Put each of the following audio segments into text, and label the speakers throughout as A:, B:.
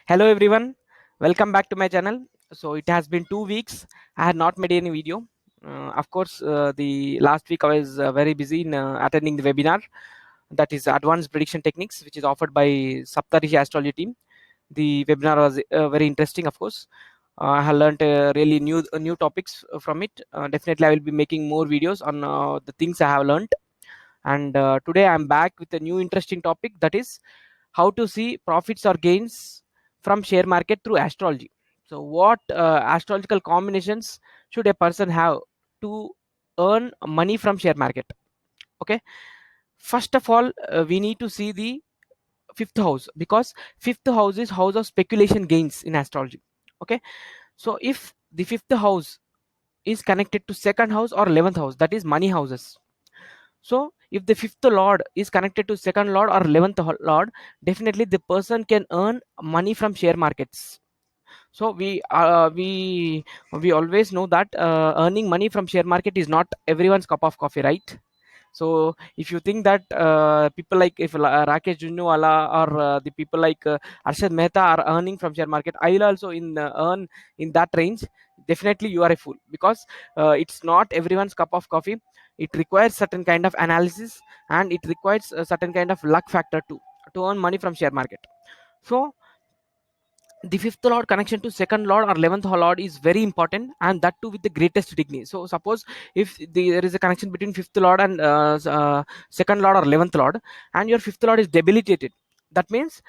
A: Hello everyone, welcome back to my channel. So it has been 2 weeks. I had not made any video. Of course, the last week I was very busy in attending the webinar that is Advanced Prediction Techniques, which is offered by Saptarishi Astrology team. The webinar was very interesting, of course. I have learned really new topics from it. Definitely, I will be making more videos on the things I have learned. And today I'm back with a new interesting topic, that is how to see profits or gains from share market through astrology. So what astrological combinations should a person have to earn money from share market? Okay, first of all, we need to see the fifth house, because fifth house is house of speculation gains in astrology. Okay, so if the fifth house is connected to second house or 11th house, that is money houses. So if the fifth lord is connected to second lord or 11th lord, definitely the person can earn money from share markets. So we always know that earning money from share market is not everyone's cup of coffee, right? So if you think that people like if Rakesh Junwala or the people like Arshad Mehta are earning from share market, I will also earn in that range. Definitely, you are a fool, because it's not everyone's cup of coffee. It requires certain kind of analysis, and it requires a certain kind of luck factor too to earn money from share market. So the fifth lord connection to second lord or 11th lord is very important, and that too with the greatest dignity. So suppose if there is a connection between fifth lord and second lord or 11th lord, and your fifth lord is debilitated, that means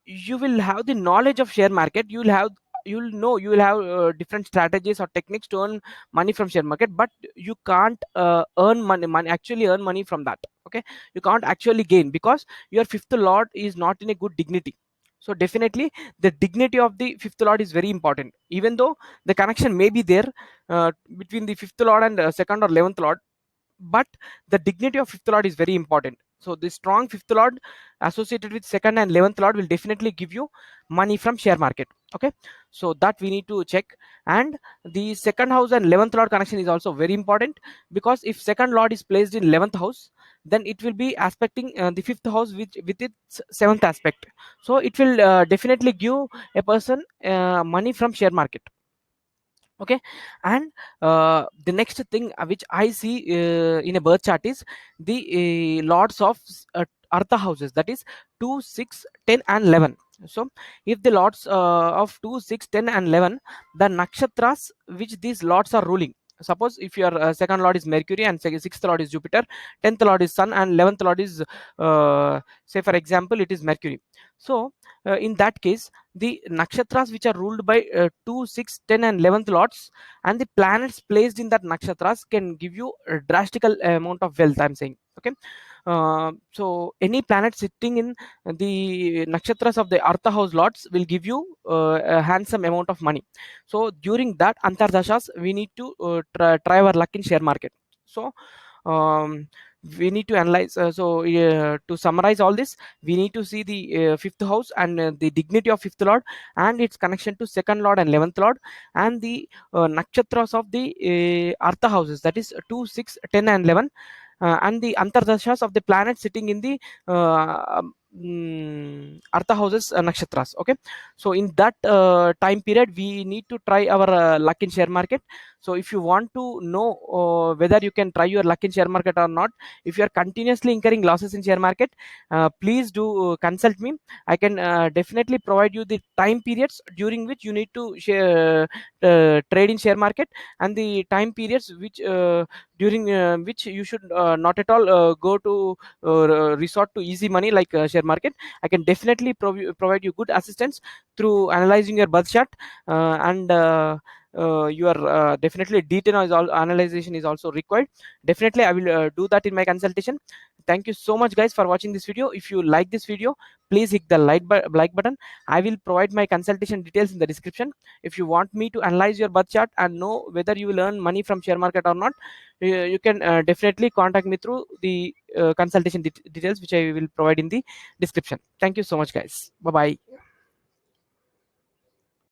A: you will have the knowledge of share market. You will have different strategies or techniques to earn money from share market, but you can't earn money actually earn money from that. Okay, you can't actually gain, because your fifth lord is not in a good dignity. So definitely the dignity of the fifth lord is very important, even though the connection may be there between the fifth lord and second or 11th lord, but the dignity of fifth lord is very important. So the strong fifth lord associated with second and 11th lord will definitely give you money from share market. Okay, so that we need to check. And the second house and 11th lord connection is also very important, because if second lord is placed in 11th house, then it will be aspecting the fifth house with its seventh aspect. So it will definitely give a person money from share market. Okay, and the next thing which I see in a birth chart is the lords of artha houses, that is 2 6 10 and 11. So if the lords of 2 6 10 and 11, the nakshatras which these lords are ruling, suppose if your second lord is mercury and sixth lord is jupiter, 10th lord is sun, and 11th lord is say for example it is mercury. So in that case, the nakshatras which are ruled by 2 6 10 and 11th lords, and the planets placed in that nakshatras can give you a drastical amount of wealth, I'm saying. Okay, so any planet sitting in the nakshatras of the artha house lords will give you a handsome amount of money. So during that antardashas we need to try our luck in share market. So um, we need to analyze, to summarize all this, we need to see the fifth house and the dignity of fifth lord, and its connection to second lord and 11th lord, and the nakshatras of the artha houses, that is 2 6 10 and 11, and the antardashas of the planet sitting in the artha houses nakshatras. Okay, so in that time period we need to try our luck in share market. So if you want to know whether you can try your luck in share market or not, if you are continuously incurring losses in share market, please do consult me. I can definitely provide you the time periods during which you need to trade in share market, and the time periods which during which you should not at all go to resort to easy money like share market. I can definitely provide you good assistance through analyzing your birth chart, and your definitely detailed analyzation is also required. Definitely I will do that in my consultation. Thank you so much guys for watching this video. If you like this video, please hit the like button. I will provide my consultation details in the description. If you want me to analyze your birth chart and know whether you will earn money from share market or not, you can definitely contact me through the consultation details which I will provide in the description. Thank you so much guys. Bye bye.